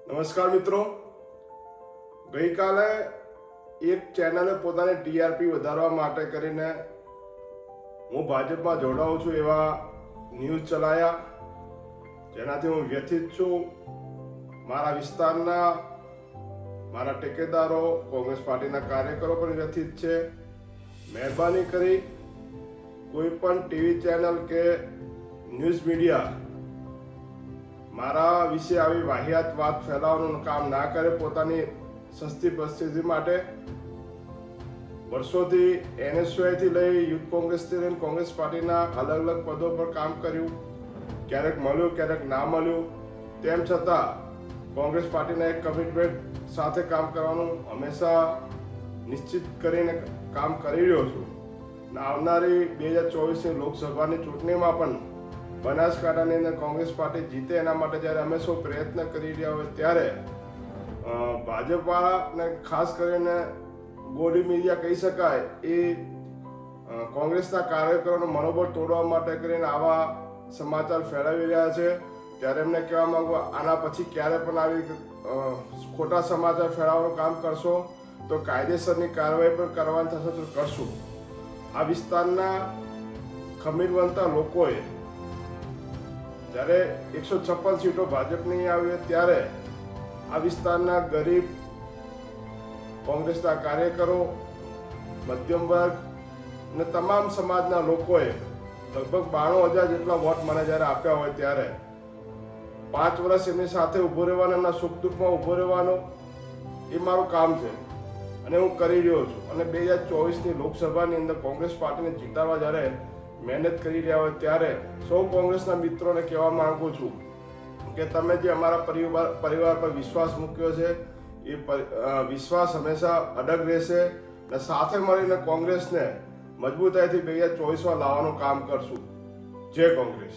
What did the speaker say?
નમસ્કાર મિત્રો, ગઈકાલે એક ચેનલે પોતાની ટીઆરપી વધારવા માટે કરીને હું ભાજપમાં જોડાઉં છું એવા ન્યૂઝ ચલાયા, જેનાથી હું વ્યથિત છું. મારા વિસ્તારના મારા ટેકેદારો, કોંગ્રેસ પાર્ટીના કાર્યકરો પણ વ્યથિત છે. મહેરબાની કરી કોઈ પણ ટીવી ચેનલ કે ન્યૂઝ મીડિયા મારા વિશે આવી વાહિયાત વાત ફેલાવવાનું કામ ના કરે. પોતાની સસ્તી પરિસ્થિતિ માટે વર્ષોથી NSY થી લઈ યુથ કોંગ્રેસથી લઈને કોંગ્રેસ પાર્ટીના અલગ અલગ પદો પર કામ કર્યું. ક્યારેક મળ્યું, ક્યારેક ના મળ્યું. તેમ છતાં કોંગ્રેસ પાર્ટીના એક કમિટમેન્ટ સાથે કામ કરવાનું હંમેશા નિશ્ચિત કરીને કામ કરી રહ્યો છું. આવનારી 2024ની લોકસભાની ચૂંટણીમાં પણ બનાસકાંઠાની અંદર કોંગ્રેસ પાર્ટી જીતે એના માટે જ્યારે અમે સૌ પ્રયત્ન કરી રહ્યા હોય ત્યારે ભાજપને ખાસ કરીને ગોડી મીડિયા કહી શકાય એ કોંગ્રેસના કાર્યકરોનું મનોબળ તોડવા માટે કરીને આવા સમાચાર ફેલાવી રહ્યા છે. ત્યારે એમને કહેવા માંગુ, આના પછી ક્યારે પણ આવી ખોટા સમાચાર ફેલાવવાનું કામ કરશો તો કાયદેસરની કાર્યવાહી પણ કરવાની થશે તો કરશું. આ વિસ્તારના ખમીરવંતા લોકોએ જ્યારે 156 સીટો ભાજપની આવી ત્યારે આ વિસ્તારના ગરીબ કોંગ્રેસના કાર્યકરો, મધ્યમ વર્ગ અને તમામ સમાજના લોકોએ લગભગ 92,000 જેટલા વોટ મને જ્યારે આપ્યા હોય ત્યારે 5 વર્ષ એમની સાથે ઊભો રહેવાનો, એમના સુખ દુઃખમાં ઊભો રહેવાનો એ મારું કામ છે અને હું કરી રહ્યો છું. અને 2024ની લોકસભાની અંદર કોંગ્રેસ પાર્ટીને જીતાડવા જ્યારે મહેનત કરી રહ્યા હોય ત્યારે સૌ કોંગ્રેસના મિત્રોને કહેવા માંગુ છું કે તમે જે અમારા પરિવાર પર વિશ્વાસ મૂક્યો છે એ વિશ્વાસ હંમેશા અડગ રહેશે અને સાથે મળીને કોંગ્રેસને મજબૂતાઈથી 2024માં લાવવાનું કામ કરશું. જય કોંગ્રેસ.